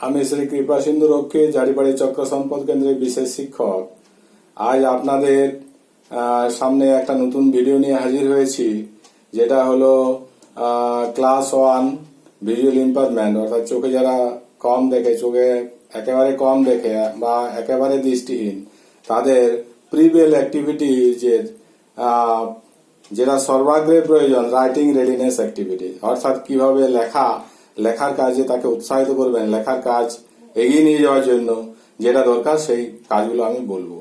আমি শ্রী কৃপা সিন্ধু রক্ষী জারিবাড়ি চক্র সম্পদ কেন্দ্রের বিশেষ শিক্ষক। আজ আপনাদের সামনে একটা নতুন ভিডিও নিয়ে হাজির হয়েছি, যেটা হলো ক্লাস 1 ভিজুয়াল ইম্পারমেন্ট, অর্থাৎ চোখে যারা কম দেখে, চোখে একেবারে কম দেখে বা একেবারে দৃষ্টিহীন, তাদের প্রিভেল অ্যাক্টিভিটিজের যেটা সর্বাগ্রে প্রয়োজন, রাইটিং রেডিনেস অ্যাক্টিভিটি, অর্থাৎ কিভাবে লেখার কাজে তাকে উৎসাহিত করবেন, লেখার কাজ এগিয়ে নিয়ে যাওয়ার জন্য যেটা দরকার সেই কাজগুলো আমি বলবো।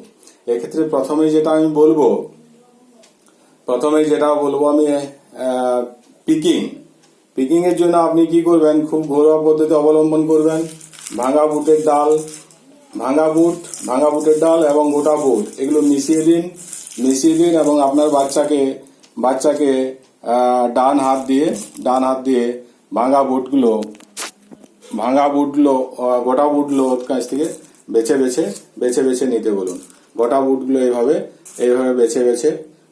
এক্ষেত্রে প্রথমেই যেটা বলবো আমি পিকিং এর জন্য আপনি কি করবেন, খুব ঘরোয়া পদ্ধতি অবলম্বন করবেন। ভাঙা বুটের ডাল এবং গোটা বুট এগুলো মিশিয়ে দিন এবং আপনার বাচ্চাকে ডান হাত দিয়ে ভাঙা বুটগুলো গোটা বুটগুলো ওর কাছ থেকে বেছে বেছে নিতে বলুন। গোটা বুটগুলো এইভাবে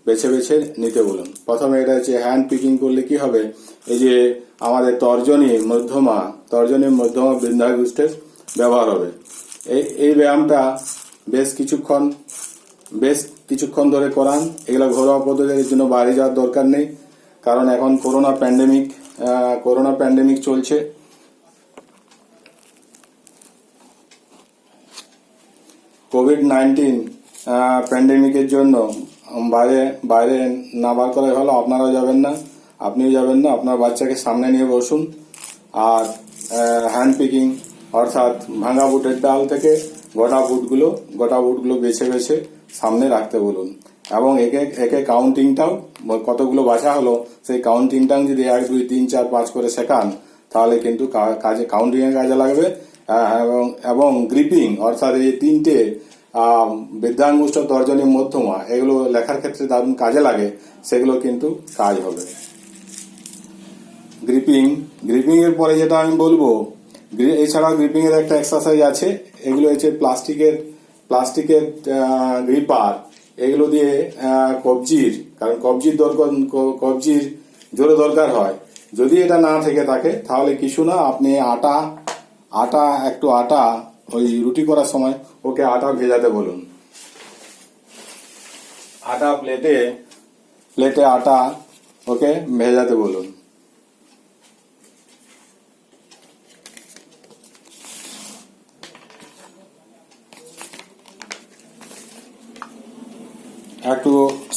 বেছে নিতে বলুন। প্রথমে এটা হচ্ছে হ্যান্ড পিকিং করলে কি হবে, এই যে আমাদের তর্জনী মধ্যমা বৃদ্ধাঙ্গুষ্ঠের ব্যবহার হবে। এই ব্যায়ামটা বেশ কিছুক্ষণ ধরে করান। এগুলো ঘরোয়া পদ্ধতির জন্য বাইরে যাওয়ার দরকার নেই, কারণ এখন করোনা প্যান্ডেমিক চলছে। কোভিড-19 প্যান্ডেমিকের জন্য বাইরে না বার করাই ভালো। আপনারাও যাবেন না, আপনিও যাবেন না। আপনার বাচ্চাকে সামনে নিয়ে বসুন আর হ্যান্ড পিকিং, অর্থাৎ ভাঙা বুটের ডাল থেকে গোটা বুটগুলো বেছে সামনে রাখতে বলুন। এবং একে কাউন্টিংটাও, কতগুলো বাছা হলো সেই কাউন্টিংটাও যদি 1 2 3 4 5 করে শেখান, তাহলে কিন্তু কাউন্টিং এর কাজে লাগবে। এবং গ্রিপিং, অর্থাৎ এই 3টে বৃদ্ধাঙ্গুষ্ঠ, তর্জনী, মধ্যমা, এগুলো লেখার ক্ষেত্রে দারুণ কাজে লাগে, সেগুলো কিন্তু কাজ হবে। গ্রিপিং এর পরে যেটা আমি বলবো, এছাড়াও গ্রিপিং এর একটা এক্সারসাইজ আছে। এগুলো হচ্ছে প্লাস্টিকের গ্রিপার, এগুলো দিয়ে কারণ কবজির জোরে দরকার হয়। যদি এটা না থেকে থাকে তাহলে কিছু না, আপনি একটু আটা ওই রুটি করার সময় ওকে আটা ভেজাতে বলুন। প্লেটে আটা ওকে ভেজাতে বলুন। একটু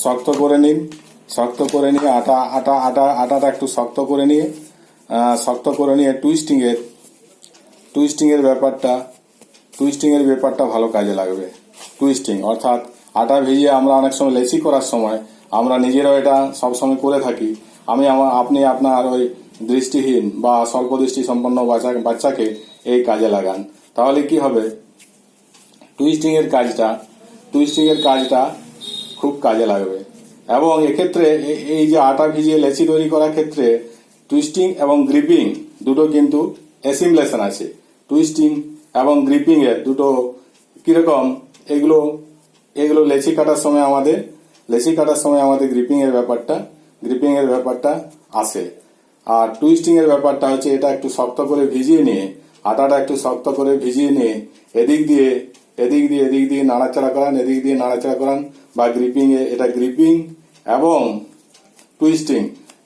শক্ত করে নিয়ে আটাটা একটু শক্ত করে নিয়ে টুইস্টিং এর ব্যাপারটা ভালো কাজে লাগবে। টুইস্টিং অর্থাৎ আটা ভিজিয়ে আমরা অনেক সময় লেচি করার সময় আমরা নিজেরাও এটা সবসময় করে থাকি। আপনি আপনার ওই দৃষ্টিহীন বা স্বল্প দৃষ্টি সম্পন্ন বাচ্চাকে এই কাজে লাগান, তাহলে কি হবে, টুইস্টিং এর কাজটা খুব কাজে লাগবে। এবং এক্ষেত্রে এই যে আটা ভিজিয়ে লেচি তৈরি করার ক্ষেত্রে টুইস্টিং এবং গ্রিপিং দুটো কিন্তু অ্যাসিমিলেশন আছে। টুইস্টিং এবং গ্রিপিং এর দুটো কিরকম, এগুলো লেচি কাটার সময় আমাদের গ্রিপিং এর ব্যাপারটা আসে। আর টুইস্টিং এর ব্যাপারটা হচ্ছে এটা একটু শক্ত করে ভিজিয়ে নিয়ে, আটাটা একটু শক্ত করে ভিজিয়ে নিয়ে এদিক দিয়ে নাড়াচাড়া করান বা গ্রিপিং এবং টুইস্টিং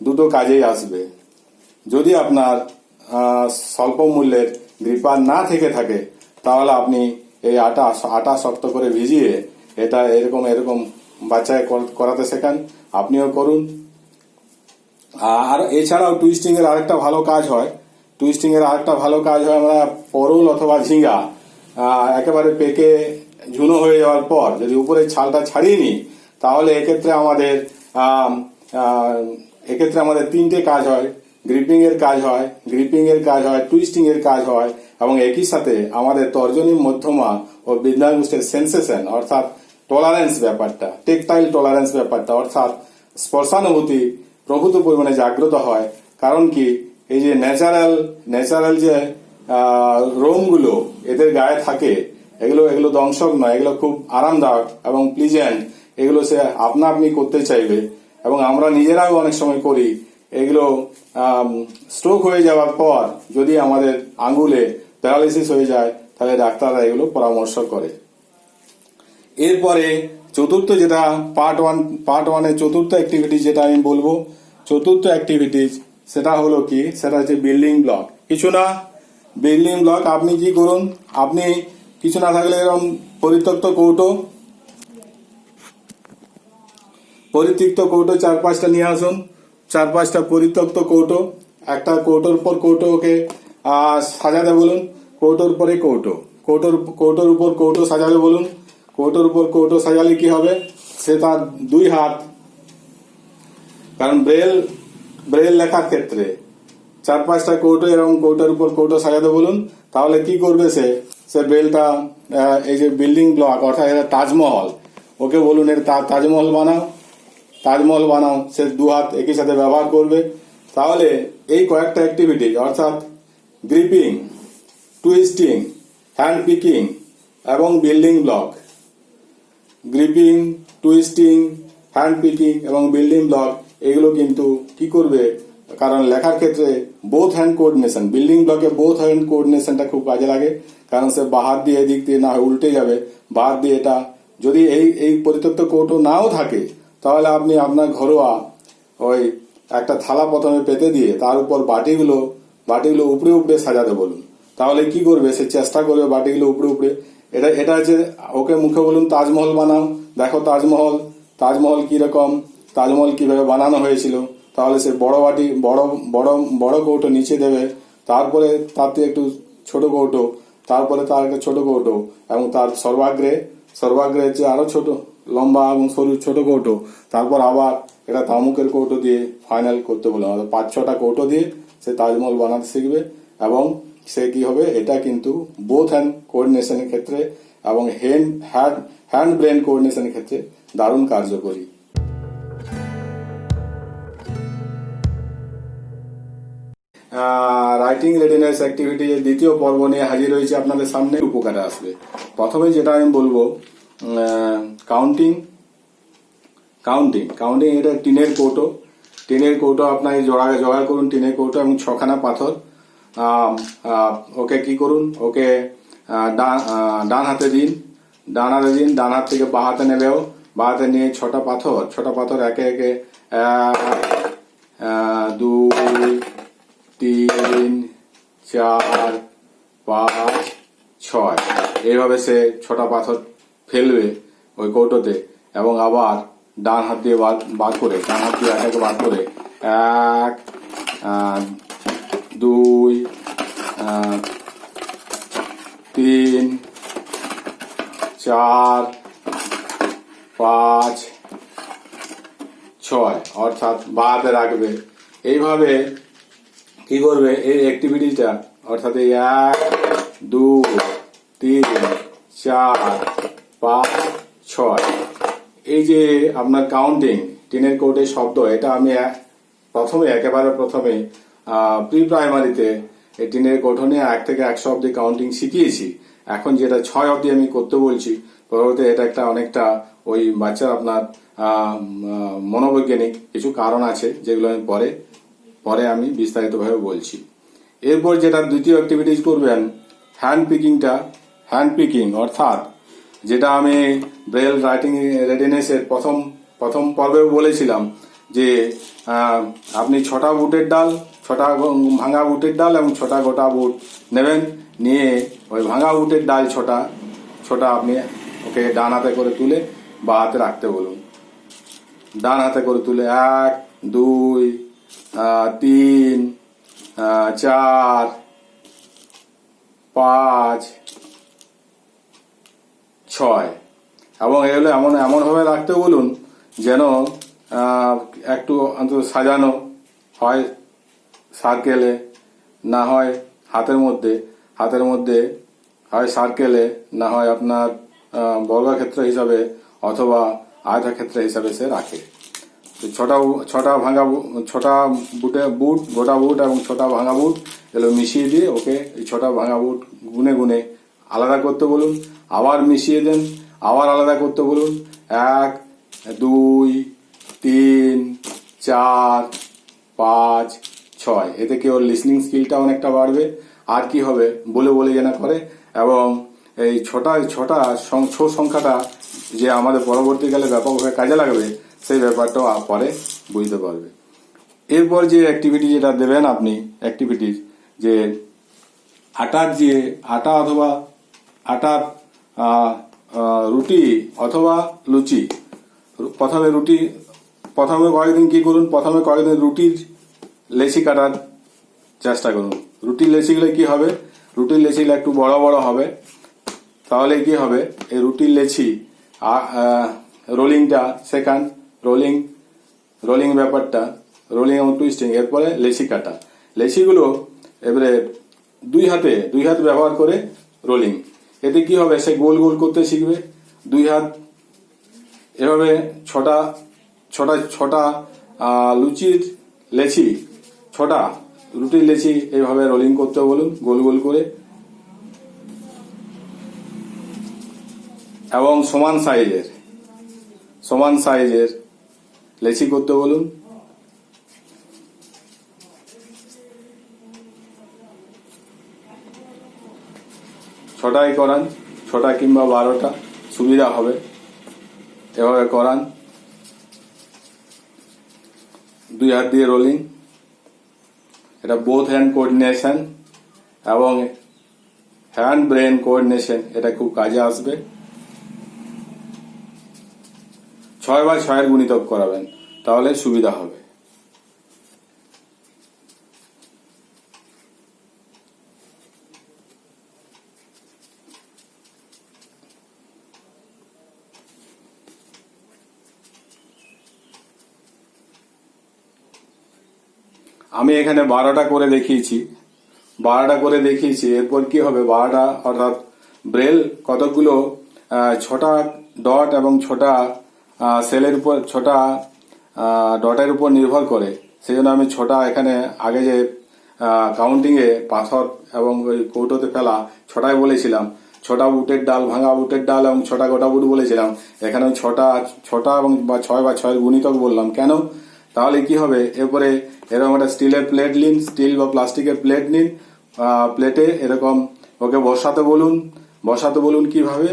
দুটো কাজেই আসবে। যদি আপনার স্বল্প মূল্যের গ্রিপার না থেকে থাকে, তাহলে আপনি এই আটা শক্ত করে ভিজিয়ে এটা এরকম বাচ্চাকে করাতে শেখান, আপনিও করুন। আর এছাড়াও টুইস্টিং এর আরেকটা ভালো কাজ হয়, আমরা পরল অথবা ঝিঙ্গা একেবারে পেকে ঝুনো হয়ে যাওয়ার পর যদি উপরে ছালটা ছাড়িয়ে নিই, তাহলে এক্ষেত্রে আমাদের 3টে কাজ হয়। গ্রিপিং এর কাজ হয়, টুইস্টিং এর কাজ হয়, এবং একই সাথে আমাদের তর্জনী, মধ্যমা ও বৃদ্ধাঙ্গুষ্ঠের সেন্সেশন, অর্থাৎ টলারেন্স ব্যাপারটা, টেকটাইল টলারেন্স ব্যাপারটা, অর্থাৎ স্পর্শানুভূতি প্রভূত পরিমাণে জাগ্রত হয়। কারণ কি, এই যে ন্যাচারাল যে রোমগুলো এদের গায়ে থাকে, এগুলো দংশক নয়, এগুলো খুব আরামদায়ক এবং প্লিজেন্ট। এগুলো সে আপনি করতে চাইবে, এবং আমরা নিজেরাও অনেক সময় করি। এগুলো স্ট্রোক হয়ে যাওয়ার পর যদি আমাদের আঙ্গুলে প্যারালিসিস হয়ে যায়, তাহলে ডাক্তাররা এগুলো পরামর্শ করে। এরপরে চতুর্থ যেটা পার্ট ওয়ানের চতুর্থ অ্যাক্টিভিটিস যেটা আমি বলবো, চতুর্থ অ্যাক্টিভিটিস সেটা হলো কি, সেটা হচ্ছে বিল্ডিং ব্লক। কিছু না, বিল্ডিং ব্লক আপনি কি করুন, আপনি কিছু না থাকলে এরকম পরিত্যক্ত কৌটো 4-5টা নিয়ে আসুন। 4-5টা পরিত্যক্ত কৌটো, একটা কৌটোর পর কৌটো ওকে সাজাতে বলুন। কৌটোর পরে কৌটোর উপর কৌটো সাজাতে বলুন। কৌটোর উপর কৌটো সাজালে কি হবে, সে তার 2 হাত, কারণ ব্রেল লেখার ক্ষেত্রে 4-5টা কৌটো এরকম কৌটোর উপর কৌটো সাজাতে বলুন। তাহলে কি করবে, সে ব্রেলটা, এই যে বিল্ডিং ব্লক অর্থাৎ এটা তাজমহল, ওকে বলুন এর তাজমহল বানাও, সে 2 হাত একই সাথে ব্যবহার করবে। তাহলে এই কয়েকটা অ্যাক্টিভিটি অর্থাৎ গ্রিপিং, টুইস্টিং, হ্যান্ড পিকিং এবং building block, gripping, twisting, hand picking এবং বিল্ডিং ব্লক, এগুলো কিন্তু কি করবে, কারণ লেখার ক্ষেত্রে বোথ হ্যান্ড কোঅর্ডিনেশন, বিল্ডিং ব্লকে বোথ হ্যান্ড কোঅর্ডিনেশনটা খুব কাজে লাগে। কারণ সে বাহার দিয়ে এদিক দিয়ে না হয় উল্টে যাবে, বাহার দিয়ে এটা যদি এই পরিত্যক্ত কৌটো নাও থাকে, তাহলে আপনি আপনার ঘরোয়া ওই একটা থালা প্রথমে পেতে দিয়ে তার উপর বাটিগুলো উপরে উপরে সাজাতে বলুন। তাহলে কি করবে, সে চেষ্টা করবে বাটিগুলো উপরে। এটা হচ্ছে, ওকে মুখে বলুন তাজমহল বানাও, দেখো তাজমহল কিরকম, তাজমহল কিভাবে বানানো হয়েছিল। তাহলে সে বড় বাটি, বড় কৌটো নিচে দেবে, তারপরে তার থেকে একটু ছোট কৌটো, তারপরে তার একটা ছোট কৌটো, এবং তার সর্বাগ্রে হচ্ছে আরো ছোট, লম্বা এবং সরু ছোট কৌটো, তারপর আবার এটা তামুকের কৌটো দিয়ে ফাইনাল করতে বললাম। 5-6টা কৌটো দিয়ে সে তাজমহল বানাতে শিখবে, এবং সে কি হবে, এটা কিন্তু বোথ হ্যান্ড কোঅর্ডিনেশনের ক্ষেত্রে এবং হ্যান্ড ব্রেন কোঅর্ডিনেশনের ক্ষেত্রে দারুণ কার্যকরী। রাইটিং রেডিনেস অ্যাক্টিভিটি দ্বিতীয় পর্ব নিয়ে হাজির হয়েছে আপনাদের সামনে। উপকারে আসবে। প্রথমে যেটা আমি বলবো, কাউন্টিং, এটা টিনের কৌটো আপনার জোগাড় করুন, টিনের কৌটো এবং 6খানা পাথর। ওকে কি করুন, ওকে ডান হাতে দিন, ডান হাত থেকে বাঁ হাতে নেবেও, বাঁ হাতে নিয়ে 6টা পাথর একে একে 1, 2, 3, 4, 5, 6 এইভাবে সে 6টা পাথর ফেলবে ওই কৌটোতে, এবং আবার ডান হাত দিয়ে বার করে, একে বার করে 1, 2, 3, 4, 5, 6 অর্থাৎ বাঁ হাতে রাখবে। এইভাবে কি করবে, এই অ্যাক্টিভিটিটা অর্থাৎ এই 1, 2, 3, 4, 5, 6 এই যে আপনার কাউন্টিং টিনের কৌটের শব্দ, এটা আমি একেবারে প্রথমে প্রি প্রাইমারিতে এই টিনের কৌটো নিয়ে 1 থেকে 100 অব্দি কাউন্টিং শিখিয়েছি। এখন যেটা 6 অব্দি আমি করতে বলছি, পরবর্তী এটা অনেকটা ওই বাচ্চার আপনার মনোবৈজ্ঞানিক কিছু কারণ আছে, যেগুলো আমি পরে আমি বিস্তারিতভাবে বলছি। এরপর যেটা দ্বিতীয় অ্যাক্টিভিটিস করবেন, হ্যান্ড পিকিং অর্থাৎ যেটা আমি ব্রেল রাইটিং রেডিনেসের প্রথম পর্বেও বলেছিলাম যে আপনি 6টা বুটের ডাল, 6টা ভাঙা বুটের ডাল এবং 6টা গোটা বুট নেবেন, নিয়ে ওই ভাঙা বুটের ডাল 6টা আপনি ওকে ডান হাতে করে তুলে বা হাতে রাখতে বলুন। ডান হাতে করে তুলে 1, 2, 3, 4, 5, 6 এবং এগুলো এমন ভাবে রাখতে বলুন যেন একটু অন্তত সাজানো হয় সার্কেলে, না হয় হাতের মধ্যে হয় সার্কেলে, না হয় আপনার বর্গক্ষেত্র হিসাবে অথবা আয়তক্ষেত্র হিসাবে সে রাখে। 6টা গোটা বুট এবং 6টা ভাঙা বুট এগুলো মিশিয়ে দিয়ে ওকে এই 6টা ভাঙা বুট গুনে আলাদা করতে বলুন, আবার মিশিয়ে দেন, আবার আলাদা করতে বলুন। 1, 2, 3, 4, 5, 6 এতে কি ওর লিসনিং স্কিলটা অনেকটা বাড়বে। আর কি হবে বলে বলে যেন করে, এবং এই ছটা সংখ্যাটা যে আমাদের পরবর্তীকালে ব্যাপকভাবে কাজে লাগবে সেই ব্যাপারটাও পরে বুঝতে পারবে। এরপর যে অ্যাক্টিভিটি যেটা দেবেন আপনি, অ্যাক্টিভিটিজ যে আটা অথবা আটার রুটি অথবা লুচি। প্রথমে কয়েকদিন কি করুন, প্রথমে কয়েকদিন রুটির লেচি কাটার চেষ্টা করুন। রুটির লেচিগুলো কি হবে, রুটির লেচিগুলো একটু বড় বড় হবে, তাহলে কি হবে এই রুটির লেচি রোলিংটা সেকেন্ড, রোলিং ব্যাপারটা, রোলিং এবং টুইস্টিং, এরপরে লেচি কাটা। লেচিগুলো এবারে দুই হাত ব্যবহার করে রোলিং, এতে কি হবে সে গোল গোল করতে শিখবে। দুই হাত এভাবে ছটা লুচির লেচি, ছটা রুটির লেচি এইভাবে রোলিং করতে বলুন গোল গোল করে, এবং সমান সাইজের লেচি করতে বলুন। ছটাই করান, 6টা কিংবা 12টা সুবিধা হবে, এভাবে করান। দুই হাত দিয়ে রোলিং, এটা বোথ হ্যান্ড কোঅর্ডিনেশন এবং হ্যান্ড ব্রেন কোঅর্ডিনেশন, এটা খুব কাজে আসবে। 6x6 গুণিতক করাবেন, তাহলে সুবিধা হবে। আমি এখানে 12টা করে দেখিয়েছি। এরপর কি হবে 12টা অর্থাৎ ব্রেল কতগুলো 6টা ডট এবং 6টা সেলের উপর 6টা ডটের উপর নির্ভর করে, সেই জন্য আমি 6টা এখানে আগে যে কাউন্টিং এ পাথর এবং ওই কৌটোতে ফেলা 6টাই বলেছিলাম, 6টা বুটের ডাল, ভাঙা বুটের ডাল এবং 6টা গোটা বুট বলেছিলাম। এখানে 6টা এবং 6x6 গুণিতক বললাম কেন, তাহলে কি হবে এরপরে এরকম একটা স্টিলের প্লেট নিন, স্টিল বা প্লাস্টিকের প্লেট নিন, প্লেটে এরকম ওকে বসাতে বলুন। কিভাবে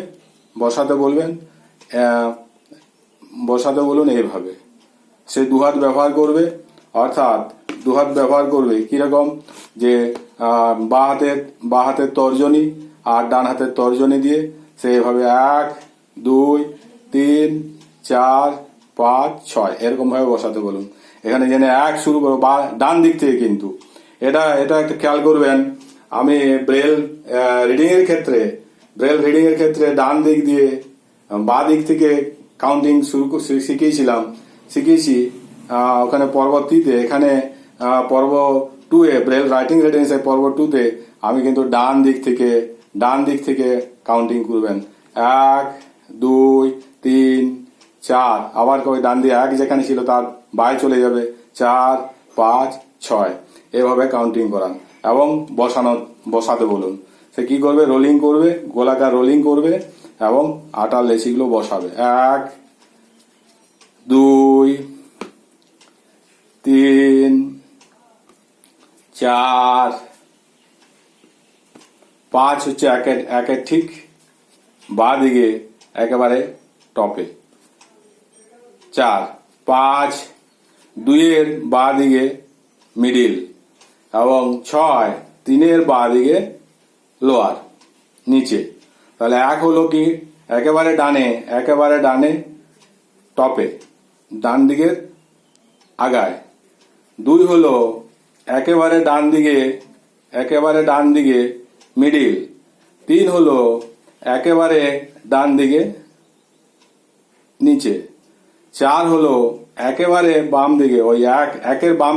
বসাতে বলুন এইভাবে। সে দুহাত ব্যবহার করবে, অর্থাৎ দুহাত ব্যবহার করবে কিরকম, যে বাঁ হাতের তর্জনী আর ডান হাতের তর্জনী দিয়ে সে এভাবে 1 2 3 4 5 6 এরকম ভাবে বসাতে বলুন। এখানে জেনে 1 শুরু করবো ডান দিক থেকে, কিন্তু এটা একটু খেয়াল করবেন। আমি ব্রেল রিডিং এর ক্ষেত্রে ডান দিক দিয়ে বাঁ দিক থেকে কাউন্টিং শিখিয়েছি ওখানে পর্ব 3-তে। এখানে পর্ব 2-এ ব্রেল রাইটিং রেডিনেস পর্ব 2-তে আমি কিন্তু ডান দিক থেকে কাউন্টিং করবেন। 1 2 3 4, আবার কবে ডান দিয়ে 1 যেখানে ছিল তার বাইরে চলে যাবে, 4 5 6 এভাবে কাউন্টিং করান এবং বসাতে বলুন। সে কি করবে, রোলিং করবে, গোলাকার রোলিং করবে এবং আটার লেচিগুলো বসাবে। 1 2 3 4 5 হচ্ছে একের ঠিক বাঁ দিকে একেবারে টপে, 4 5 2-এর বাঁ দিকে মিডিল, এবং 6 3-এর বাঁ দিকে লোয়ার নিচে। তাহলে 1 হলো কি একেবারে ডানে টপে ডান দিকের আগায়, 2 হলো একেবারে ডান দিকে মিডিল, 3 হলো একেবারে ডান দিকে নিচে, 4 হলো একেবারে বাম দিকে, ওই একের বাম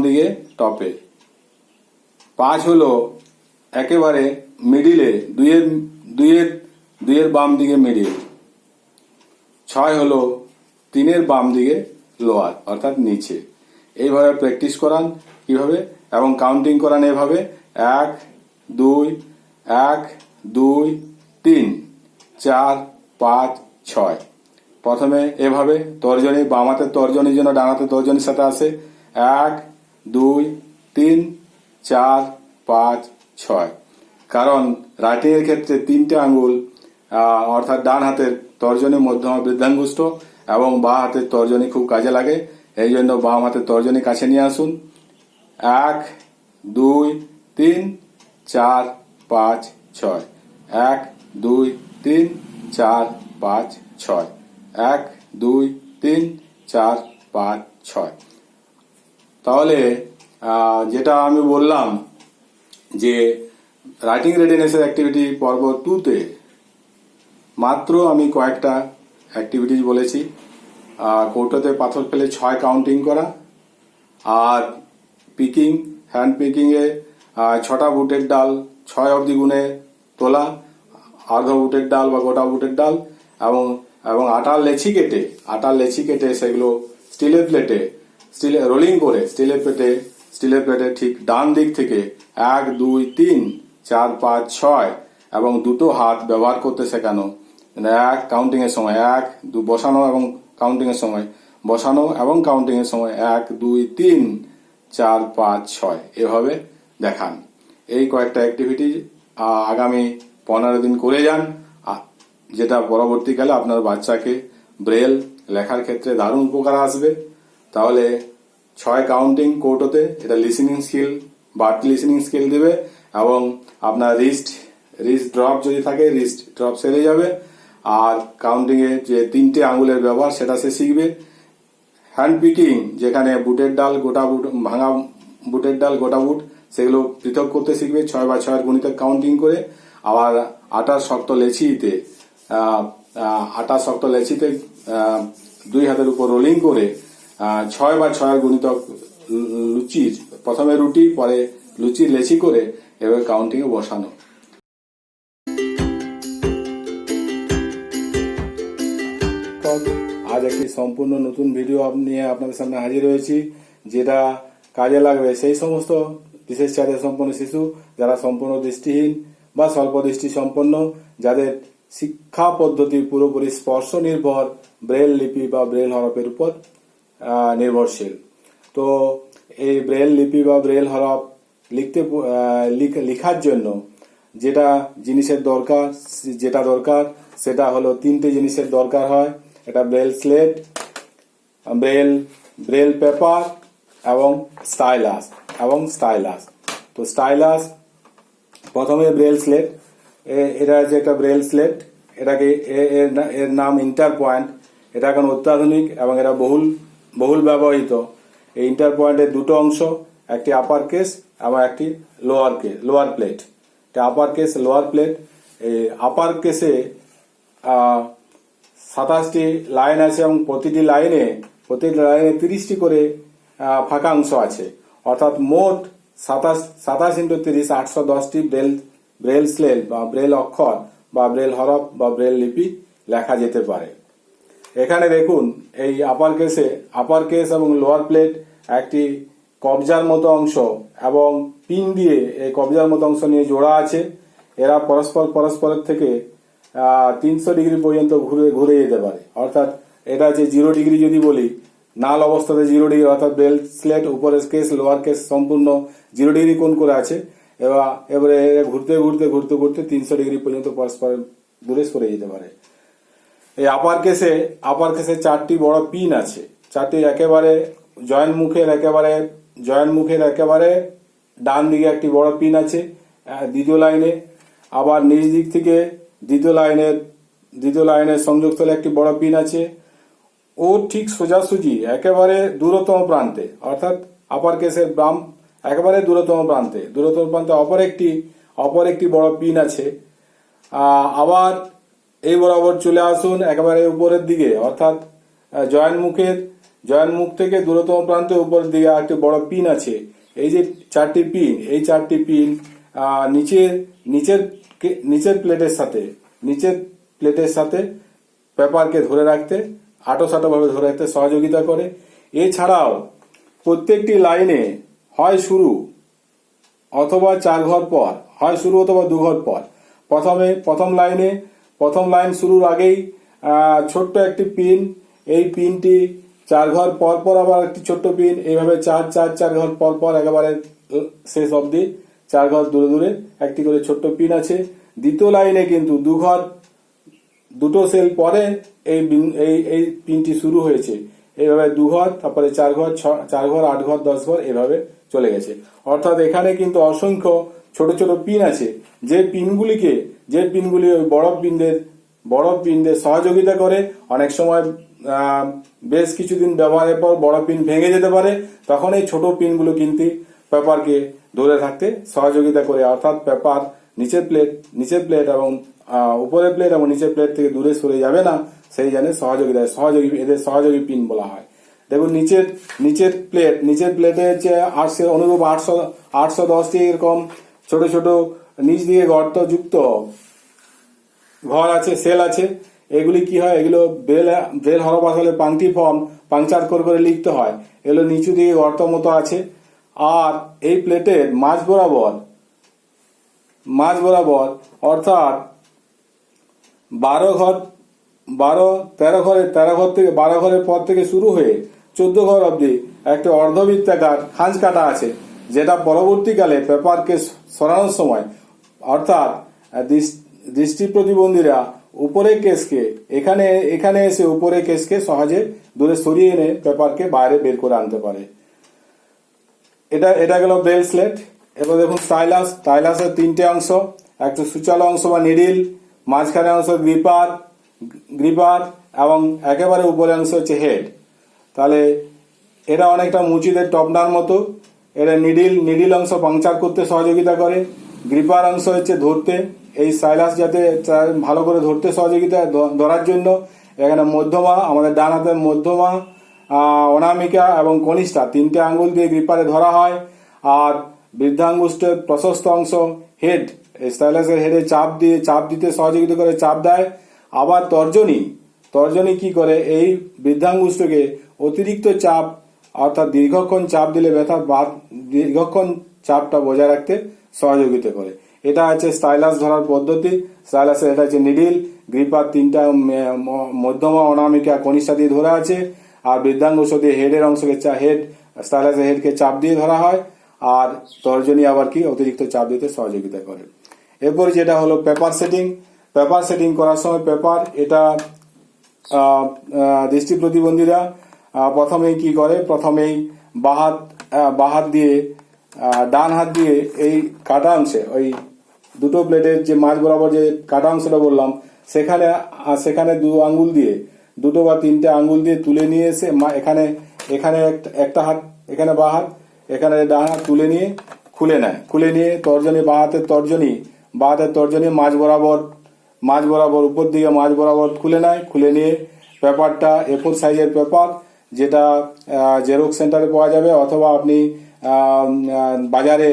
দিকে টপে, 5 হলো একেবারে মিডিলে, দুইয়ের বাম দিকে মিডিল, 6 হলো 3-এর বাম দিকে লোয়ার অর্থাৎ নিচে। এইভাবে প্র্যাকটিস করান কিভাবে, এবং কাউন্টিং করান এভাবে 1 2 1 2 3 4 5 6। প্রথমে এভাবে তর্জনী, বাম হাতের তর্জনীর জন্য ডান হাতের তর্জনীর সাথে আসে 1 2 3 4 5, 6। কারণ রাইটিং এর ক্ষেত্রে 3টে আঙ্গুল অর্থাৎ ডান হাতের তর্জনী, মধ্যমা, বৃদ্ধাঙ্গুষ্ঠ এবং বাঁ হাতের তর্জনী খুব কাজে লাগে। এই জন্য বাম হাতের তর্জনী কাছে নিয়ে আসুন। 1, 2, 3, 4, 5, 6। 1, 2, 3, 4, 5, 6। 1, 2, 3, 4, 5, 6। তাহলে যেটা আমি বললাম যে রাইটিং রেডিনেসের অ্যাক্টিভিটি পর্ব 2-তে মাত্র আমি কয়েকটা অ্যাক্টিভিটিস বলেছি। কৌটোতে পাথর ফেলে 6 কাউন্টিং করা, আর পিকিং, হ্যান্ড পিকিংয়ে 6টা বুটের ডাল 6 অবধি গুনে তোলা, অর্ধ বুটের ডাল বা গোটা বুটের ডাল, এবং আটার লেচি কেটে সেগুলো স্টিলের প্লেটে রোলিং করে স্টিলের প্লেটে ঠিক ডান দিক থেকে 1, 2, 3, 4, 5, 6 এবং দুটো হাত ব্যবহার করতে শেখানো। 1 কাউন্টিং এর সময় 1, 2 বসানো এবং কাউন্টিং এর সময় 1, 2, 3, 4, 5, 6 এভাবে দেখান। এই কয়েকটা অ্যাক্টিভিটি আগামী 15 দিন করে যান, যেটা পরবর্তীকালে আপনার বাচ্চাকে ব্রেল লেখার ক্ষেত্রে দারুণ উপকার আসবে। তাহলে 6 কাউন্টিং কৌটোতে, এটা লিসেনিং স্কিল, বাড়তি লিসেনিং স্কিল দেবে এবং আপনার রিস্ট ড্রপ যদি থাকে রিস্ট ড্রপ সেরে যাবে। আর কাউন্টিং এ যে 3টে আঙ্গুলের ব্যবহার সেটা সে শিখবে। হ্যান্ড পিকিং, যেখানে বুটের ডাল, গোটা বুট, ভাঙা বুটের ডাল, গোটা বুট, সেগুলো পৃথক করতে শিখবে 6 বা 6 গুণিতক কাউন্টিং করে। আবার আটার শক্ত লেচিতে 2 হাতের উপর রোলিং করে 6 বা 6 গুণিতক লুচির, প্রথমে রুটি পরে লুচির লেচি করে এভাবে কাউন্টিং এ বসানো। আজ একটি সম্পূর্ণ নতুন ভিডিও নিয়ে আপনাদের সামনে হাজির হয়েছি, যেটা কাজে লাগবে সেই সমস্ত বিশেষ চাহিদা সম্পন্ন শিশু যারা সম্পূর্ণ দৃষ্টিহীন বা স্বল্প দৃষ্টি সম্পন্ন, যাদের শিক্ষা পদ্ধতি পুরোপুরি স্পর্শ নির্ভর ব্রেল লিপি বা ব্রেল হরফের উপর নির্ভরশীল। তো এই ব্রেল লিপি বা ব্রেল হরফ লেখার জন্য যেটা দরকার সেটা হলো 3টে জিনিসের দরকার হয়। এটা ব্রেল স্লেট, ব্রেল পেপার এবং স্টাইলাস। তো স্টাইলাস, প্রথমে ব্রেল স্লেট। এটা যে একটা ব্রেল স্লেট, এটাকে এর নাম ইন্টার পয়েন্ট। এটা এখন অত্যাধুনিক এবং এটা বহুল ব্যবহৃত। এই ইন্টার পয়েন্টের দুটো অংশ, একটি আপার কেস এবং একটি লোয়ার প্লেট। এটা আপার কেস, লোয়ার প্লেট। এই আপার কেসে 27টি লাইন আছে এবং প্রতিটি লাইনে 30টি করে ফাঁকা অংশ আছে, অর্থাৎ মোট 27 × 30 810টি ব্রেল স্লেট বা ব্রেল অক্ষর বা ব্রেল হরফ বা ব্রেল লিপি লেখা যেতে পারে। এখানে দেখুন এই আপার কেস এবং লোয়ার প্লেট একটি কবজার মতো অংশ এবং পিন দিয়ে এই কবজার মতো অংশ নিয়ে জোড়া আছে। এরা পরস্পরের থেকে 300 ডিগ্রি পর্যন্ত ঘুরে যেতে পারে। অর্থাৎ এটা যে 0 ডিগ্রি যদি বলি, নাল অবস্থাতে 0 ডিগ্রি, অর্থাৎ ব্রেল স্লেট উপরের কেস লোয়ার কেস সম্পূর্ণ 0 ডিগ্রি কোণ করে আছে। এবারে ঘুরতে 300 ডিগ্রি পর্যন্ত পরস্পরের দূরে সরে যেতে পারে। এই আপার কেসে 4টি বড় পিন আছে। 4টি একেবারে জয়েন্ট মুখের একেবারে ডান দিকে একটি বড় পিন আছে দ্বিতীয় লাইনে। আবার নিচ দিক থেকে দ্বিতীয় লাইনের সংযোগস্থলে একটি বড় পিন আছে। ও ঠিক সোজাসুজি একেবারে দূরতম প্রান্তে, অর্থাৎ আপার কেসের বাম একেবারে দূরতম প্রান্তে অপর একটি বড় পিন আছে। আবার এই বরাবর চলে আসুন একেবারে উপরের দিকে, অর্থাৎ জয়েন্ট মুখ থেকে দূরতম প্রান্তে উপরের দিকে একটি বড় পিন আছে। এই যে 4টি পিন নিচের প্লেটের সাথে পেপারকে ধরে রাখতে, আঁটো ভাবে ধরে রাখতে সহযোগিতা করে। এছাড়াও প্রত্যেকটি লাইনে হয় শুরু অথবা 4 ঘর পর, হয় শুরু অথবা 2 ঘর পর, প্রথম লাইন শুরুর আগেই ছোট্ট একটি পিন, এই পিনটি 4 ঘর পর আবার একটি ছোট্ট পিন, এইভাবে 4 ঘর পর একেবারে শেষ অবধি 4 ঘর দূরে দূরে একটি করে ছোট্ট পিন আছে। দ্বিতীয় লাইনে কিন্তু 2 ঘর, দুটো সেল পরে এই পিনটি শুরু হয়েছে। এইভাবে 2 ঘর, তারপরে 4 ঘর, 4 ঘর, 8 ঘর, 10 ঘর এভাবে চলে গেছে। অর্থাৎ এখানে কিন্তু অসংখ্য ছোট ছোট পিন আছে, যে পিনগুলি ওই বড় পিনদের সহযোগিতা করে। অনেক সময় বেশ কিছুদিন ব্যবহারের পর বড় পিন ভেঙে যেতে পারে, তখন এই ছোট পিনগুলো কিন্তু পেপারকে ধরে থাকতে সহযোগিতা করে। অর্থাৎ পেপার নিচের প্লেট এবং উপরের প্লেট এবং নিচের প্লেট থেকে দূরে সরে যাবে না, সেই জন্য এদের সহযোগী পিন বলা হয়। দেখুন নিচের প্লেটে হচ্ছে অনুরূপ 810টি এরকম ছোট ছোট নিচ দিকে গর্তযুক্ত ঘর আছে, সেল আছে। এগুলি কি হয়, এগুলো বেল হরবাস হলে পাংচার করে লিখতে হয়। এগুলো নিচু দিকে গর্ত মতো আছে। আর এই প্লেটের মাঝ বরাবর অর্থাৎ 13 ঘরের পর থেকে শুরু হয়ে 14 ঘর অবধি একটা অর্ধবৃত্তাকার খাঁজ কাটা আছে, যেটা পরবর্তীকালে পেপারকে সরানোর সময় অর্থাৎ দৃষ্টি প্রতিবন্ধীরা উপরের কেসকে এখানে এসে উপরের কেসকে সহজে দূরে সরিয়ে এনে পেপারকে বাইরে বের করে আনতে পারে। এটা গেল ব্রেল স্লেট। এবার দেখুন স্টাইলাসের 3টে অংশ, একটা সূচালো অংশ বা নিডিল, মাঝখানে অংশ গ্রিপার এবং একেবারে উপরের অংশ হচ্ছে হেড। তাহলে এটা অনেকটা মুচিদের টপনার মতো। এটা নিডিল অংশ পাংচার করতে সহযোগিতা করে। গ্রিপার অংশ হচ্ছে ধরতে, এই স্টাইলাস যাতে ভালো করে ধরতে সহযোগিতা ধরার জন্য। এখানে আমাদের ডান হাতের মধ্যমা, অনামিকা এবং কনিষ্ঠা 3টে আঙ্গুল দিয়ে গ্রিপারে ধরা হয়। আর বৃদ্ধাঙ্গুষ্ঠের প্রশস্ত অংশ হেড, স্টাইলাসের হেডে চাপ দিতে সহযোগিতা করে, চাপ দেয়। আবার তর্জনী কি করে, এই বৃদ্ধাঙ্গুষ্ঠকে অতিরিক্ত চাপ অর্থাৎ দীর্ঘক্ষণ চাপ দিলে দীর্ঘক্ষণ চাপটা বজায় রাখতে সহযোগিতা করে। এটা আছে স্টাইলাস ধরার পদ্ধতি। স্টাইলাসের এটা হচ্ছে নিডিল, গ্রিপার 3টা মধ্যমা, অনামিকা, কনিষ্ঠা দিয়ে ধরা আছে। আর বৃদ্ধাঙ্গুষ্ঠ দিয়ে হেডের অংশকে স্টাইলাসের হেডকে চাপ দিয়ে ধরা হয়। আর তর্জনী আবার কি অতিরিক্ত চাপ দিতে সহযোগিতা করে। এরপর যেটা হলো পেপার সেটিং করার সময় এটা দৃষ্টি প্রতিবন্ধীরা প্রথমেই কি করে, ডান হাত দিয়ে এই কাটা অংশে, ওই দুটো প্লেটের যে মাঝ বরাবর যে কাটা অংশটা বললাম, সেখানে 2 আঙ্গুল দিয়ে, 2 বা 3টে আঙ্গুল দিয়ে তুলে নিয়ে এসে এখানে একটা হাত, এখানে বাঁ হাত, এখানে ডান হাত তুলে নিয়ে খুলে নিয়ে বাঁ হাতের তর্জনী মাঝ বরাবর উপর দিকে মাঝ বরাবর খুলে নিয়ে পেপারটা A4 সাইজের পেপার, যেটা জেরক্স সেন্টারে পাওয়া যাবে, অথবা আপনি বাজারে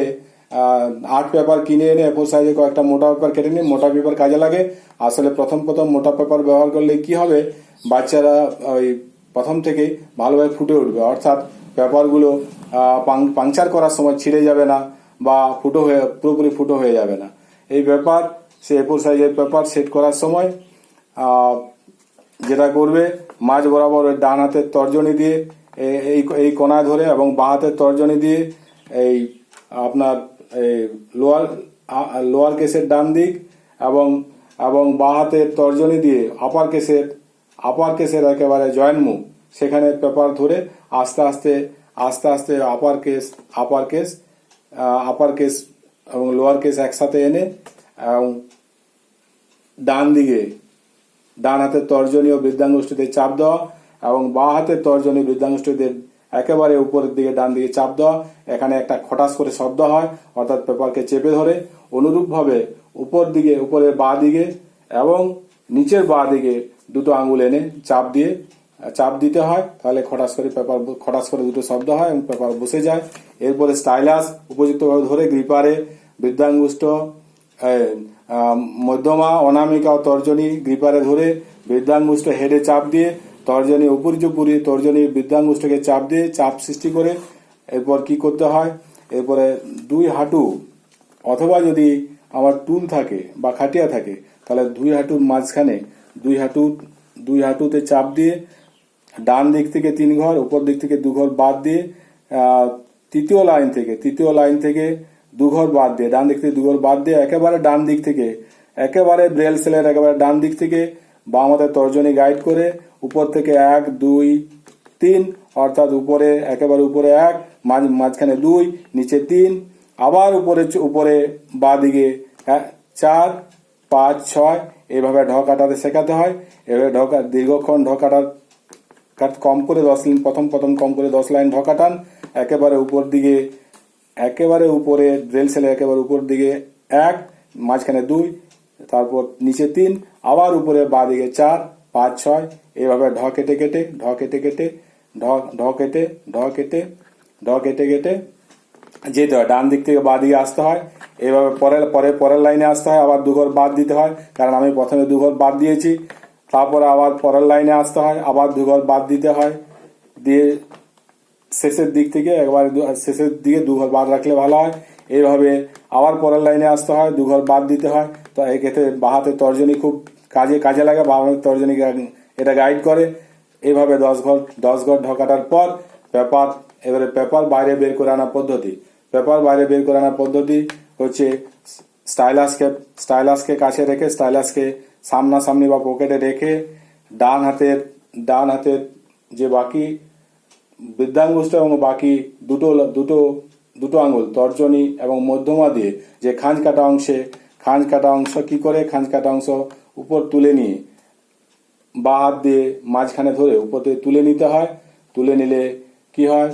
আর্ট পেপার কিনে এনে A4 সাইজে কয়েকটা মোটা পেপার কেটে নিন। মোটা পেপার কাজে লাগে। আসলে প্রথম মোটা পেপার ব্যবহার করলে কি হবে, বাচ্চারা ওই প্রথম থেকে ভালোভাবে ফুটে উঠবে। অর্থাৎ পেপারগুলো পাংচার করার সময় ছিঁড়ে যাবে না বা পুরোপুরি ফুটো হয়ে যাবে না। এই ব্যাপার সে A4 সাইজের পেপার সেট করার সময় যেটা করবে, মাঝ বরাবর ডান হাতের তর্জনী দিয়ে এই কোণায় ধরে এবং বাঁ হাতের তর্জনী দিয়ে এই আপনার লোয়ার কেসের ডান দিক এবং বাঁ হাতের তর্জনী দিয়ে আপার কেসের একেবারে জয়েন্ট মুখ, সেখানে পেপার ধরে আস্তে আস্তে আপার কেস এবং লোয়ার কেস একসাথে এনে ডান হাতের তর্জনী ও বৃদ্ধাঙ্গুষ্ঠীতে চাপ দেওয়া এবং বাঁ হাতের তর্জনী বৃদ্ধাঙ্গুষ্ঠীদের একেবারে উপরের দিকে ডান দিকে চাপ দেওয়া। এখানে একটা খটাস করে শব্দ হয়, অর্থাৎ পেপারকে চেপে ধরে। অনুরূপভাবে উপরের বাঁ দিকে এবং নিচের বাঁ দিকে 2টো আঙ্গুল এনে চাপ দিতে হয়। তাহলে খটাস করে 2টো শব্দ হয় এবং পেপার বসে যায়। এরপরে স্টাইলাস উপযুক্তভাবে ধরে গ্রিপারে বৃদ্ধাঙ্গুষ্ঠ, মধ্যমা, অনামিকা ও তর্জনী গ্রিপারে ধরে বৃদ্ধাঙ্গুষ্ঠ হেডে চাপ দিয়ে তর্জনী উপরি তর্জনী বৃদ্ধাঙ্গুষ্ঠকে চাপ দিয়ে চাপ সৃষ্টি করে। এরপর কি করতে হয়, এরপরে 2 হাঁটু অথবা যদি আমার টুল থাকে বা খাটিয়া থাকে, তাহলে 2 হাঁটুর মাঝখানে 2 হাঁটুতে চাপ দিয়ে ডান দিক থেকে 3 ঘর, উপর দিক থেকে 2 ঘর বাদ দিয়ে তৃতীয় লাইন থেকে দুঘর বাদ দিয়ে, ডান দিক থেকে দুঘর বাদ দিয়ে একেবারে ডান দিক থেকে, একেবারে ব্রেল সেলের একেবারে ডান দিক থেকে বাম হাতে তর্জনী গাইড করে উপর থেকে 1 2 3, অর্থাৎ উপরে একেবারে উপরে 1, মাঝখানে 2, নিচে 3, আবার উপরে বাঁ দিকে 4 5 6, এইভাবে ঢ কাটাতে শেখাতে হয়। এভাবে দীর্ঘক্ষণ ঢ কাটার কম করে 10 লাইন, প্রথম কম করে 10 লাইন ঢ কাটান। একেবারে উপর দিকে, একেবারে উপরে ড্রেল সেলে একেবারে উপর দিকে 1, মাঝখানে 2, তারপর নিচে 3, আবার উপরে বাঁ দিকে 4 5 6, এইভাবে ঢ কেটে কেটে যেতে হয়। ডান দিক থেকে বাঁ দিকে আসতে হয়, এইভাবে পরের লাইনে আসতে হয়, আবার দুঘর বাদ দিতে হয়, কারণ আমি প্রথমে দুঘর বাদ দিয়েছি। তারপরে আবার পরের লাইনে আসতে হয়, আবার দুঘর বাদ দিতে হয়, দিয়ে শেষের দিক থেকে একবার শেষের দিকে দুঘর বাদ রাখলে ভালো হয়। এইভাবে আবার পরের লাইনে আসতে হয়, দুঘর বাদ দিতে হয়। তো এক্ষেত্রে বাঁ হাতের তর্জনী খুব কাজে লাগে, বাঁ হাতের তর্জনী এটা গাইড করে। এইভাবে 10 ঘর ঢকাটার পর এবারে পেপার বাইরে বের করে আনার পদ্ধতি। পেপার বাইরে বের করে আনার পদ্ধতি হচ্ছে স্টাইলাসকে কাছে রেখে, স্টাইলাসকে সামনাসামনি বা পকেটে রেখে ডান হাতের যে বাকি বৃদ্ধাঙ্গুষ্ঠ এবং বাকি দুটো আঙ্গুল তর্জনী এবং মধ্যমা দিয়ে যে খাঁজ কাটা অংশ কি করে, খাঁজ কাটা অংশ উপর তুলে নিয়ে বা হাত দিয়ে মাঝখানে ধরে উপর থেকে তুলে নিতে হয়। তুলে নিলে কি হয়,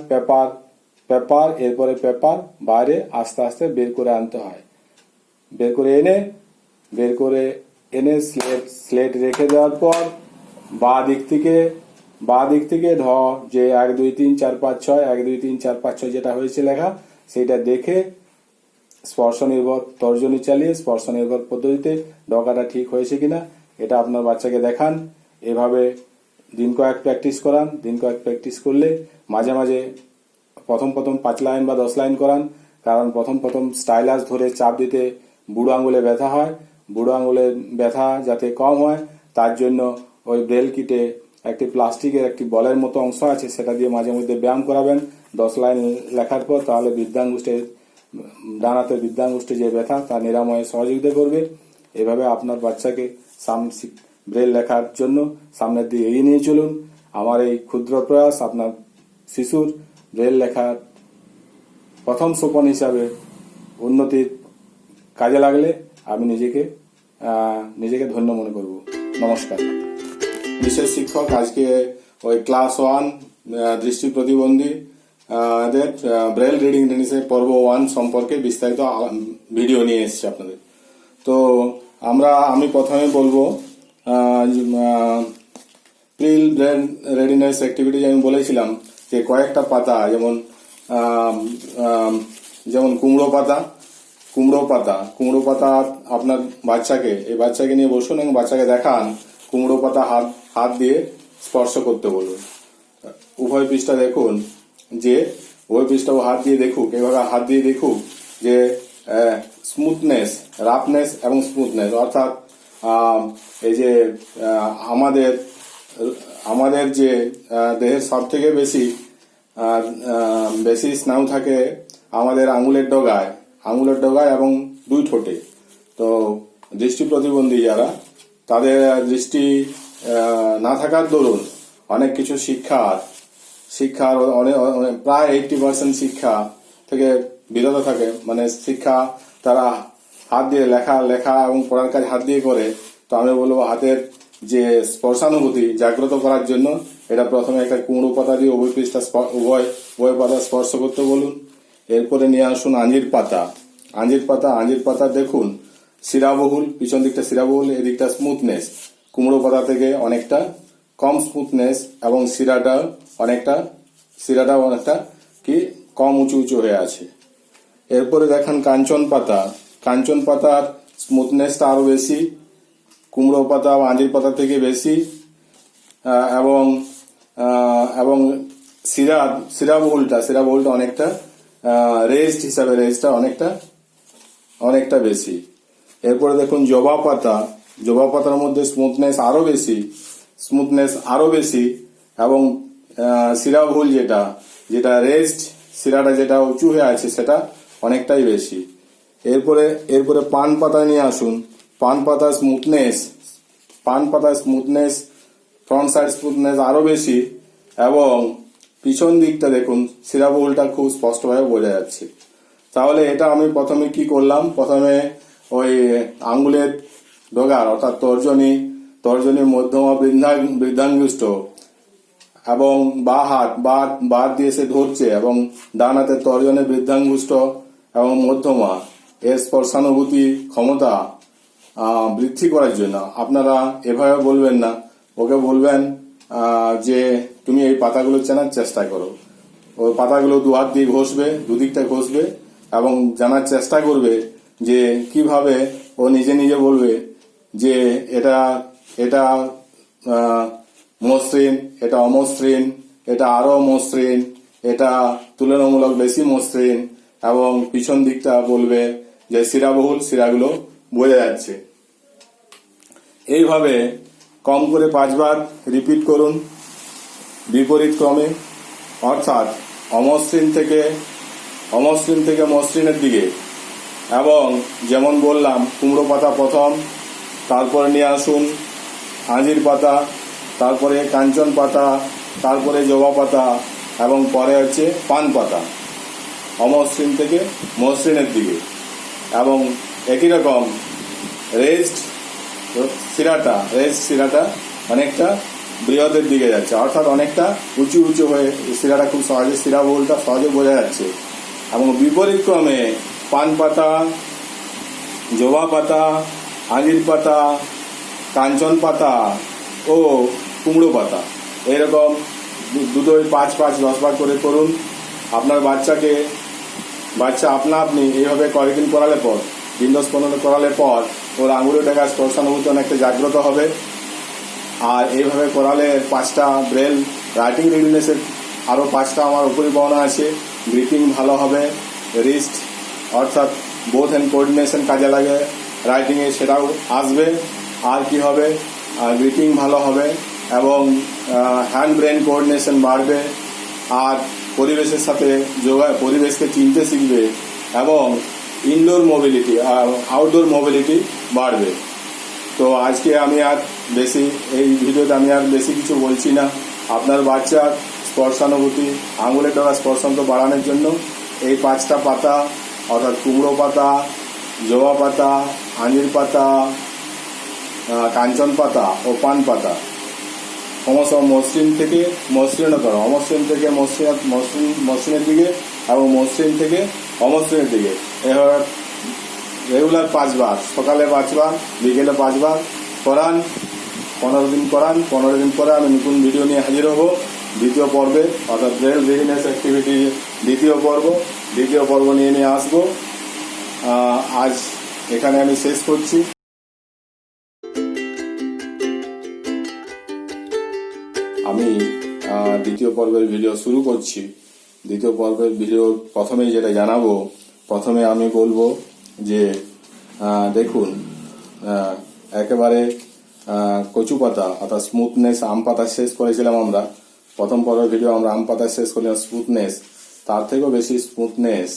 পেপার এরপরে পেপার বাইরে আস্তে আস্তে বের করে আনতে হয়। বের করে এনে স্লেট রেখে দেওয়ার পর বাঁ দিক থেকে ঢ যে 1 2 3 4 5 6 1 2 3 4 5 6 যেটা হয়েছে লেখা, সেটা দেখে স্পর্শ নির্ভর তর্জনী চালিয়ে স্পর্শ নির্ভর পদ্ধতিতে ঢকাটা ঠিক হয়েছে কিনা এটা আপনার বাচ্চাকে দেখান। এভাবে দিন কয়েক প্র্যাকটিস করলে মাঝে মাঝে প্রথম 5 লাইন বা 10 লাইন করান, কারণ প্রথম স্টাইলাস ধরে চাপ দিতে বুড়ো আঙুলে ব্যথা হয়। বুড়ো আঙুলের ব্যথা যাতে কম হয় তার জন্য ওই ব্রেল কিটে একটি প্লাস্টিকের একটি বলের মতো অংশ আছে, সেটা দিয়ে মাঝে মধ্যে ব্যায়াম করাবেন 10 লাইন লেখার পর, তাহলে ডান হাতের বৃদ্ধাঙ্গুষ্ঠে যে ব্যথা তা নিরাময়ে সহযোগিতা করবে। এভাবে আপনার বাচ্চাকে ব্রেল লেখার জন্য সামনের দিকে এগিয়ে নিয়ে চলুন। আমার এই ক্ষুদ্র প্রয়াস আপনার শিশুর ব্রেল লেখার প্রথম সোপান হিসাবে উন্নতির কাজে লাগলে আমি নিজেকে ধন্য মনে করব। নমস্কার। বিশেষ শিক্ষক আজকে ওই ক্লাস 1 দৃষ্টি প্রতিবন্ধী দের ব্রেল রিডিং জিনিসের পর্ব 1 সম্পর্কে বিস্তারিত ভিডিও নিয়ে এসেছি আপনাদের। তো আমি প্রথমে বলবো প্রিল ব্রেল রেডিনেস অ্যাক্টিভিটি আমি বলেছিলাম যে কয়েকটা পাতা যেমন কুমড়ো পাতা আপনার বাচ্চাকে নিয়ে বসুন এবং বাচ্চাকে দেখান কুমড়ো পাতা হাত দিয়ে স্পর্শ করতে বলুন। উভয় পৃষ্ঠা দেখুন, যে উভয় পৃষ্ঠা হাত দিয়ে দেখুক, এভাবে হাত দিয়ে দেখুক যে স্মুথনেস, রাফনেস এবং স্মুথনেস, অর্থাৎ এই যে আমাদের যে দেহের সব থেকে বেশি স্নায়ু থাকে আমাদের আঙুলের ডগায় এবং 2 ঠোঁটে। তো দৃষ্টি প্রতিবন্ধী যারা, তাদের দৃষ্টি না থাকার দরুন অনেক কিছু শিক্ষার প্রায় 80% শিক্ষা থেকে বিরত থাকে। মানে শিক্ষা তারা হাত দিয়ে লেখা এবং পড়ার কাজ হাত দিয়ে করে। তো আমি বলবো হাতের যে স্পর্শানুভূতি জাগ্রত করার জন্য এটা প্রথমে একটা কুমড়ো পাতা দিয়ে উভয় পাতা স্পর্শ করতে বলুন। এরপরে নিয়ে আসুন আঞ্জির পাতা দেখুন শিরাবহুল, পিছন দিকটা শিরাবহুল, এদিকটা স্মুথনেস। কুমড়ো পাতা থেকে অনেকটা কম স্মুথনেস এবং শিরাটাও অনেকটা কি কম উঁচু হয়ে আছে। এরপরে দেখান কাঞ্চন পাতার স্মুথনেসটা আরো বেশি, কুমড়ো পাতা বা আঞ্জির পাতা থেকে বেশি, এবং শিরাবহুলটা অনেকটা রেজটা অনেকটা বেশি। এরপরে দেখুন জবা পাতার মধ্যে স্মুথনেস আরো বেশি এবং শিরাবহুল যেটা রেজড শিরাটা যেটা উঁচু হয়ে আছে সেটা অনেকটাই বেশি। এরপরে এরপরে পান পাতা নিয়ে আসুন। পান পাতার স্মুথনেস ফ্রন্ট সাইড স্মুথনেস আরো বেশি, এবং পিছন দিকটা দেখুন শিরাবহুলটা খুব স্পষ্টভাবে বোঝা যাচ্ছে। তাহলে এটা আমি প্রথমে কি করলাম, প্রথমে ওই আঙ্গুলের ডগার অর্থাৎ তর্জনী মধ্যমা বৃদ্ধাঙ্গুষ্ঠ এবং বা হাত বা দিয়ে সে ধরছে, এবং ডান হাতের তর্জনী বৃদ্ধাঙ্গুষ্ঠ এবং মধ্যমা এর স্পর্শানুভূতি ক্ষমতা বৃদ্ধি করার জন্য আপনারা এভাবে বলবেন না, ওকে বলবেন যে তুমি এই পাতাগুলো চেনার চেষ্টা করো। ওই পাতাগুলো দু হাত দিয়ে ঘষবে, দুদিকটা ঘষবে এবং জানার চেষ্টা করবে যে কিভাবে ও নিজে নিজে বলবে যে এটা এটা মসৃণ, এটা অমসৃণ, এটা আরো মসৃণ, এটা তুলনামূলক বেশি মসৃণ, এবং পিছন দিকটা বলবে যে শিরাবহুল, শিরাগুলো বোঝা যাচ্ছে। এইভাবে কম করে 5 বার রিপিট করুন বিপরীত ক্রমে, অর্থাৎ অমসৃণ থেকে মসৃণের দিকে। এবং যেমন বললাম কুমড়ো পাতা প্রথম, তারপরে নিয়ে আসুন আঞ্জির পাতা, তারপরে কাঞ্চন পাতা, তারপরে জবা পাতা, এবং পরে হচ্ছে পান পাতা, অমসৃণ থেকে মসৃণের দিকে। এবং একই রকম রেস্ট শিরাটা অনেকটা বৃহতের দিকে যাচ্ছে, অর্থাৎ অনেকটা উঁচু হয়ে শিরাটা খুব সহজে, শিরাবহুলটা সহজে বোঝা যাচ্ছে। এবং বিপরীত ক্রমে পান পাতা, জবা পাতা, আঞ্জির পাতা, কাঞ্চন পাতা ও কুমড়ো পাতা, এরকম দুটোই 5-5-10 বার করে করুন। আপনার বাচ্চা আপনি এইভাবে কয়েকদিন করালে পর, 10-15 করালে পর ওর আঙুলে দেখা স্পর্শানুভূতি অনেকটা জাগ্রত হবে। আর এইভাবে করালে 5টা ব্রেল রাইটিং রেডিনেসের আরও 5টা আমার পরিবহনা আছে। গ্রিপিং ভালো হবে, রিস্ট অর্থাৎ বোথ হ্যান্ড কোঅর্ডিনেশন কাজে লাগে রাইটিংয়ে, সেটাও আসবে। আর কি হবে, গ্রিপিং ভালো হবে এবং হ্যান্ড ব্রেন কোঅর্ডিনেশন বাড়বে। আর পরিবেশের সাথে পরিবেশকে চিনতে শিখবে, এবং ইনডোর মোবিলিটি আউটডোর মোবিলিটি বাড়বে। তো আজকে আমি আর এই ভিডিওতে আমি আর বেশি কিছু বলছি না। আপনার বাচ্চার স্পর্শানুভূতি, আঙুলের ডগা স্পর্শান্ত বাড়ানোর জন্য এই 5টা পাতা অর্থাৎ কুমড়ো পাতা, জবা পাতা, আঞ্জির পাতা, কাঞ্চন পাতা ও পান পাতা ক্রমশ মসৃণ থেকে মসৃণতর, অমসৃণ থেকে মসৃণের দিকে, এবং মসৃণ থেকে অমসৃণের দিকে এভাবে রেগুলার 5 বার, সকালে 5 বার, বিকেলে 5 বার করান। 15 দিন করান। 15 দিন পরে আমি নতুন ভিডিও নিয়ে হাজির হব দ্বিতীয় পর্বে, অর্থাৎ ব্রেল রেডিনেস অ্যাক্টিভিটি দ্বিতীয় পর্ব নিয়ে আসবো। আজ এখানে আমি শেষ করছি। আমি দ্বিতীয় পর্বের ভিডিও শুরু করছি। দ্বিতীয় পর্বের ভিডিও প্রথমেই যেটা জানাবো, প্রথমে আমি বলবো যে দেখুন একেবারে কচু পাতা অর্থাৎ স্মুথনেস, আম পাতা শেষ করেছিলাম আমরা প্রথম পর্বের ভিডিও, আমরা আম পাতা শেষ করলাম স্মুথনেস, তার থেকেও বেশি স্মুথনেস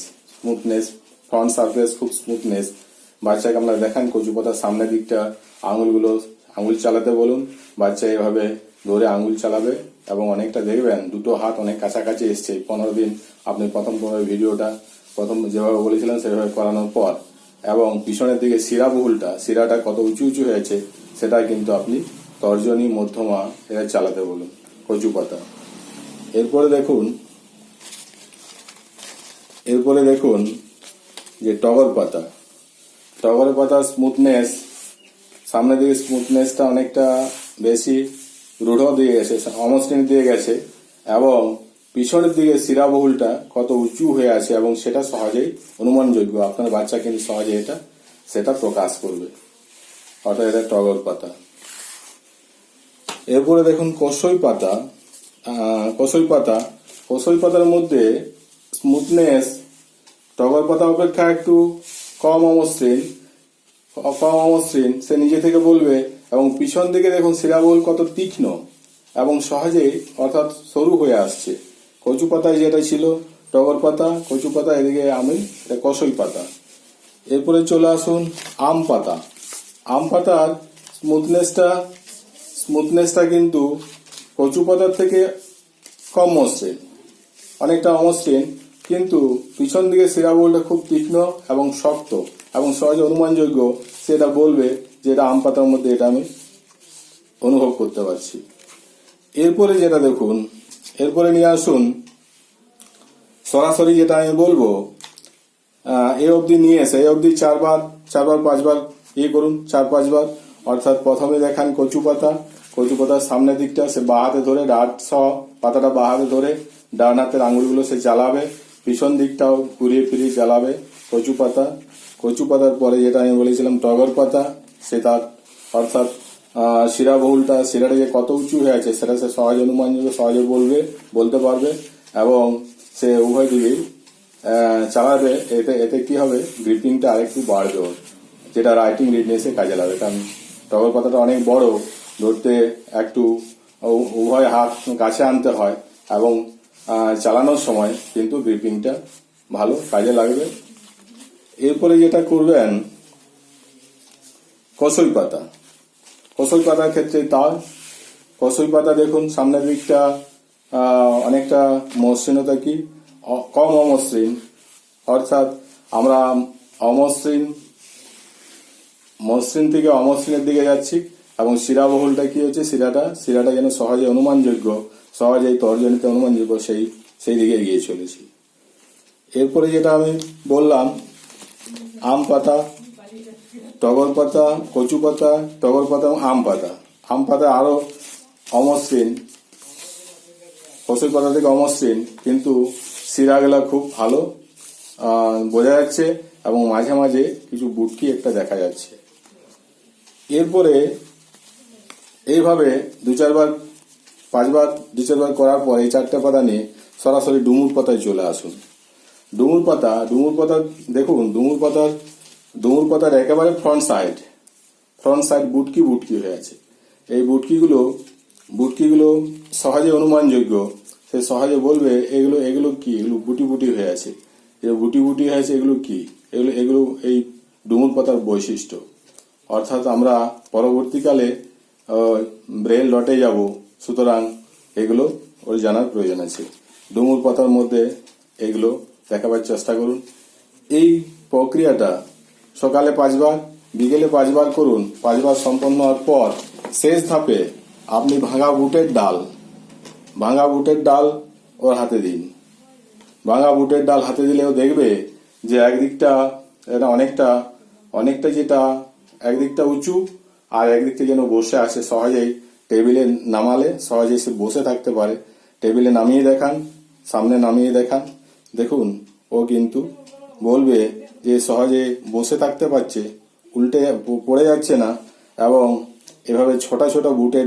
ফ্রন্ট সারফেস খুব স্মুথনেস। বাচ্চাকে আপনারা দেখান কচু পাতার সামনের দিকটা আঙুল চালাতে বলুন, বাচ্চা এভাবে ধরে আঙুল চালাবে এবং অনেকটা দেখবেন দুটো হাত অনেক কাছাকাছি এসছে। 15 দিন আপনি প্রথম পর্বের ভিডিওটা প্রথম যেভাবে বলেছিলেন সেভাবে করানোর পর, এবং পিছনের দিকে শিরাটা কত উঁচু হয়েছে সেটা কিন্তু আপনি তর্জনী মধ্যমা এটা চালাতে বলুন কচু পাতা। এরপরে দেখুন যে টগর পাতার স্মুথনেস, সামনের দিকে স্মুথনেসটা অনেকটা বেশি রূঢ় দিয়ে গেছে, অমসৃণ দিয়ে গেছে, এবং পিছনের দিকে শিরাবহুলটা কত উঁচু হয়ে আছে এবং সেটা সহজেই অনুমানযোগ্য। আপনার বাচ্চা কিন্তু সহজে সেটা প্রকাশ করবে, অর্থাৎ এটা টগর পাতা। এরপরে দেখুন কসই পাতার মধ্যে স্মুথনেস টগর পাতা অপেক্ষা একটু কম অমসৃণ, সে নিজে থেকে বলবে। এবং পিছন দিকে দেখুন শিরাবহুল কত তীক্ষ্ণ এবং সহজেই অর্থাৎ সরু হয়ে আসছে। কচু পাতায় যেটা ছিল টগর পাতা, কচু পাতা, এদিকে আমি এটা কসই পাতা। এরপরে চলে আসুন আম পাতা। আম পাতার স্মুথনেসটা কিন্তু কচু পাতার থেকে কম মসৃণ, অনেকটা অমসৃণ, কিন্তু পিছন দিকে শিরাবহুলটা খুব তীক্ষ্ণ এবং শক্ত এবং সহজে অনুমানযোগ্য। সেটা বলবে যে এটা আম পাতার মধ্যে, এটা আমি অনুভব করতে পারছি। এরপরে যেটা দেখুন, এরপরে নিয়ে আসুন সরাসরি যেটা আমি বলবো, এই অবধি নিয়ে এসে এই অবধি চারবার 5বার করুন, 4-5বার। অর্থাৎ প্রথমে দেখান কচু পাতার সামনের দিকটা সে বাঁ হাতে ধরে, ডাট সহ পাতাটা বাঁ হাতে ধরে ডান হাতের আঙুলগুলো সে চালাবে, পিছন দিকটাও ঘুরিয়ে ফিরিয়ে চালাবে কচু পাতার পরে যেটা আমি বলেছিলাম টগর পাতা, সে তার অর্থাৎ শিরাবহুলটা, শিরাটা যে কত উঁচু হয়ে আছে সেটা সে সহজ অনুমানযোগ্য, সহজে বলতে পারবে এবং সে উভয় দিকেই চালাবে। এতে কি হবে, গ্রিপিংটা আরেকটু বাড়বে ওর, যেটা রাইটিং রিডনেসে কাজে লাগবে। কারণ টগর পাতাটা অনেক বড়, ধরতে একটু উভয় হাত কাছে আনতে হয় এবং চালানোর সময় কিন্তু গ্রিপিংটা ভালো কাজে লাগবে। এরপরে যেটা করবেন কসই পাতার ক্ষেত্রে তার কসই পাতা দেখুন সামনের দিকটা অনেকটা মসৃণতা কি কম অমসৃণ, অর্থাৎ আমরা মসৃণ থেকে অমসৃণের দিকে যাচ্ছি এবং শিরাবহুলটা কি হচ্ছে, শিরাটা যেন সহজে অনুমানযোগ্য, সহজেই তর্জনীতে অনুমানযোগ্য, সেই দিকে এগিয়ে চলেছি। এরপরে যেটা আমি বললাম আম পাতা, টগর পাতা, কচু পাতা, টগর পাতা এবং আম পাতা আরো অমসৃণ, কসই পাতা থেকে অমসৃণ, কিন্তু শিরাগুলা খুব ভালো বোঝা যাচ্ছে এবং মাঝে মাঝে কিছু বুটকি একটা দেখা যাচ্ছে। এরপরে এইভাবে 2-4বার 5বার 2-4বার করার পর এই 4টে পাতা নিয়ে সরাসরি ডুমুর পাতায় চলে আসুন। ডুমুর পাতা দেখুন, ডুমুর পাতার একেবারে ফ্রন্ট সাইড বুটকি হয়ে আছে। এই বুটকিগুলো সহজে অনুমানযোগ্য, সে সহজে বলবে এগুলো কি, এগুলো বুটি হয়ে আছে, বুটি হয়ে আছে, এগুলো কি, এগুলো এই ডুমুর পাতার বৈশিষ্ট্য। অর্থাৎ আমরা পরবর্তীকালে ব্রেল ডটে যাব, সুতরাং এগুলো ওর জানার প্রয়োজন আছে। ডুমুর পাতার মধ্যে এগুলো দেখাবার চেষ্টা করুন। এই প্রক্রিয়াটা সকালে 5বার, বিকেলে 5বার করুন। 5বার সম্পন্ন হওয়ার পর শেষ ধাপে আপনি ভাঙা বুটের ডাল ওর হাতে দিন। ভাঙা বুটের ডাল হাতে দিলেও দেখবে যে একদিকটা এটা অনেকটা যেটা একদিকটা উঁচু আর একদিকটা যেন বসে আসে, সহজেই টেবিলে নামালে সহজেই সে বসে থাকতে পারে। টেবিলে নামিয়ে দেখান, সামনে নামিয়ে দেখান, দেখুন ও কিন্তু বলবে যে সহজে বসে থাকতে পারছে, উল্টে পড়ে যাচ্ছে না। এবং এভাবে ছোট বুটের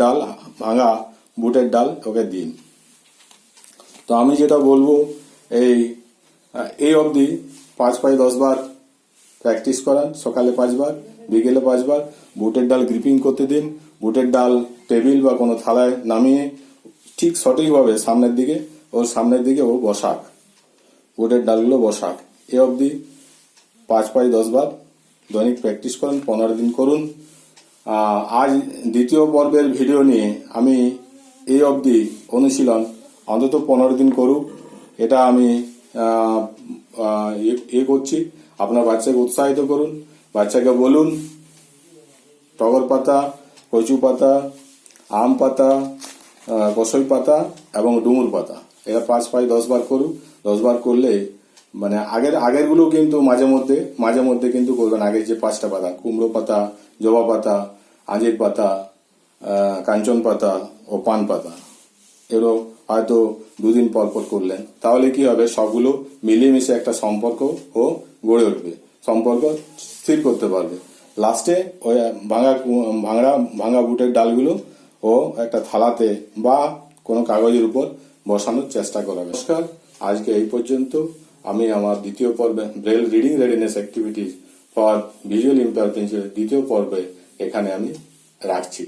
ডাল, ভাঙা বুটের ডাল ওকে দিন। তো আমি যেটা বলবো এই অবধি 5-10 বার প্র্যাকটিস করান। সকালে 5বার, বিকেলে 5বার। বুটের ডাল গ্রিপিং করতে দিন। বুটের ডাল টেবিল বা কোনো থালায় নামিয়ে ঠিক সঠিকভাবে সামনের দিকে ও বসাক, বুটের ডালগুলো বসাক। এ অবধি 5-10 বার দৈনিক প্র্যাকটিস করেন, 15 দিন করুন। আজ দ্বিতীয় পর্বের ভিডিও নিয়ে আমি এই অবধি অনুশীলন অন্তত 15 দিন করুক, এটা আমি করছি। আপনার বাচ্চাকে উৎসাহিত করুন, বাচ্চাকে বলুন টগর পাতা, কচু পাতা, আম পাতা, কসই পাতা এবং ডুমুর পাতা, এরা 5-10 বার করুক। 10বার করলে মানে আগেরগুলো কিন্তু মাঝে মধ্যে কিন্তু করবেন। আগের যে 5টা পাতা, কুমড়ো পাতা, জবা পাতা, আঞ্জির পাতা, কাঞ্চন পাতা ও পান পাতা, এগুলো হয়তো 2 দিন পর করলেন, তাহলে কি হবে, সবগুলো মিলেমিশে একটা সম্পর্ক ও গড়ে উঠবে, সম্পর্ক স্থির করতে পারবে। লাস্টে ওই ভাঙা বুটের ডালগুলো ও একটা থালাতে বা কোনো কাগজের উপর বসানোর চেষ্টা করা। নমস্কার, আজকে এই পর্যন্ত। আমি আমার দ্বিতীয় পর্বে braille reading readiness activities for visual impaired দ্বিতীয় পর্বে এখানে আমি রাখছি।